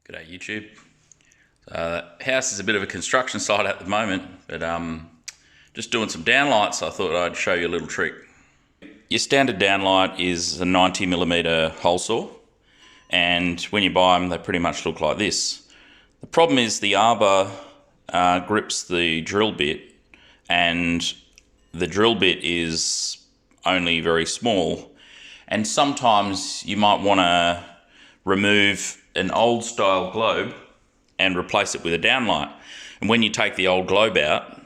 G'day YouTube. The house is a bit of a construction site at the moment, but just doing some downlights. I thought I'd show you a little trick. Your standard downlight is a 90mm hole saw, and when you buy them they pretty much look like this. The problem is the arbor grips the drill bit, and the drill bit is only very small, and sometimes you might want to remove an old style globe and replace it with a downlight. And when you take the old globe out,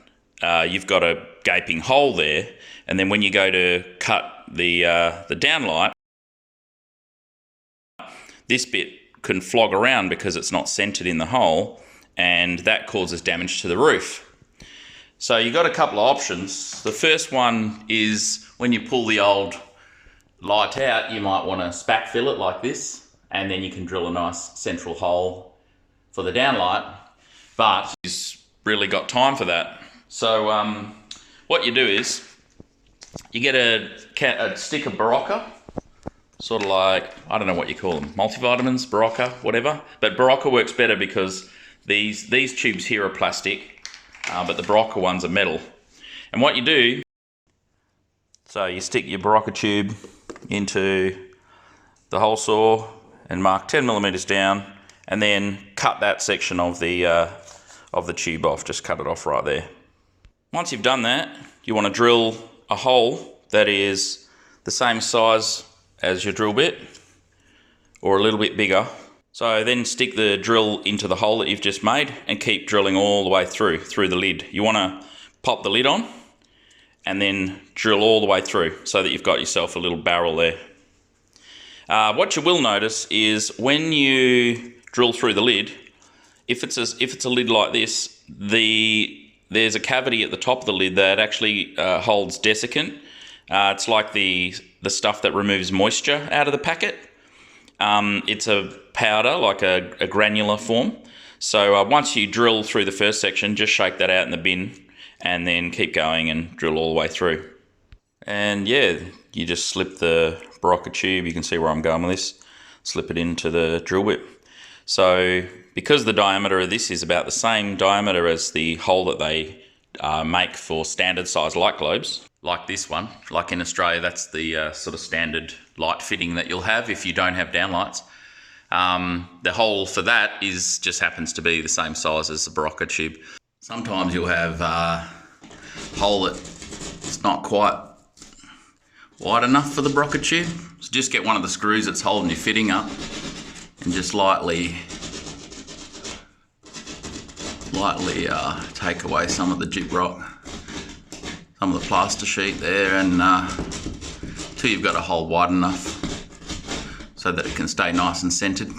you've got a gaping hole there, and then when you go to cut the downlight, this bit can flog around because it's not centered in the hole, and that causes damage to the roof. So you've got a couple of options. The first one is when you pull the old light out, you might want to spack fill it like this, and then you can drill a nice central hole for the downlight, but you've really got time for that. So what you do is you get a stick of Barocca, sort of like, I don't know what you call them, multivitamins, Barocca, whatever, but Barocca works better because these tubes here are plastic, but the Barocca ones are metal. And what you do, so you stick your Barocca tube into the hole saw and mark 10mm down, and then cut that section of the tube off. Just cut it off right there. Once you've done that, you want to drill a hole that is the same size as your drill bit, or a little bit bigger. So then stick the drill into the hole that you've just made and keep drilling all the way through the lid. You want to pop the lid on and then drill all the way through so that you've got yourself a little barrel there. What you will notice is when you drill through the lid, if it's a lid like this, there's a cavity at the top of the lid that actually holds desiccant. It's like the stuff that removes moisture out of the packet. It's a powder, like a granular form. So once you drill through the first section, just shake that out in the bin and then keep going and drill all the way through. And yeah, you just slip the Barocca tube, you can see where I'm going with this, slip it into the drill bit. So because the diameter of this is about the same diameter as the hole that they make for standard size light globes, like this one, like in Australia, that's the sort of standard light fitting that you'll have if you don't have downlights. The hole for that just happens to be the same size as the Barocca tube. Sometimes you'll have a hole that's not quite wide enough for the Barocca tube. So just get one of the screws that's holding your fitting up and just lightly take away some of the gyprock, some of the plaster sheet there, and till you've got a hole wide enough so that it can stay nice and centered.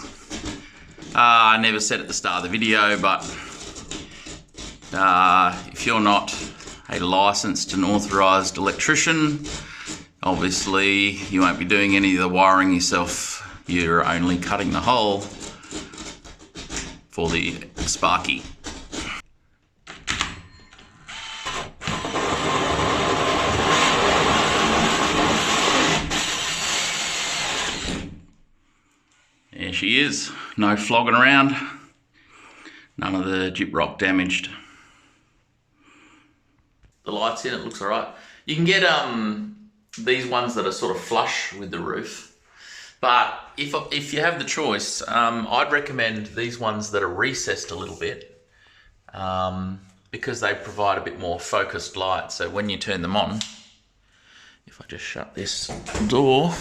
I never said at the start of the video, but if you're not a licensed and authorised electrician, obviously you won't be doing any of the wiring yourself. You're only cutting the hole for the sparky. There she is, no flogging around, none of the gyprock damaged. The light's in, it looks alright. You can get these ones that are sort of flush with the roof, but if you have the choice, I'd recommend these ones that are recessed a little bit, because they provide a bit more focused light. So when you turn them on, if I just shut this door,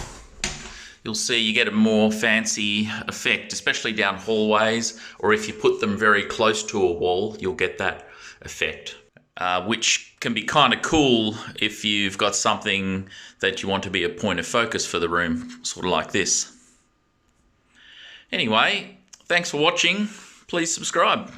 you'll see you get a more fancy effect, especially down hallways, or if you put them very close to a wall, you'll get that effect. Which can be kind of cool if you've got something that you want to be a point of focus for the room, sort of like this. Anyway, thanks for watching. Please subscribe.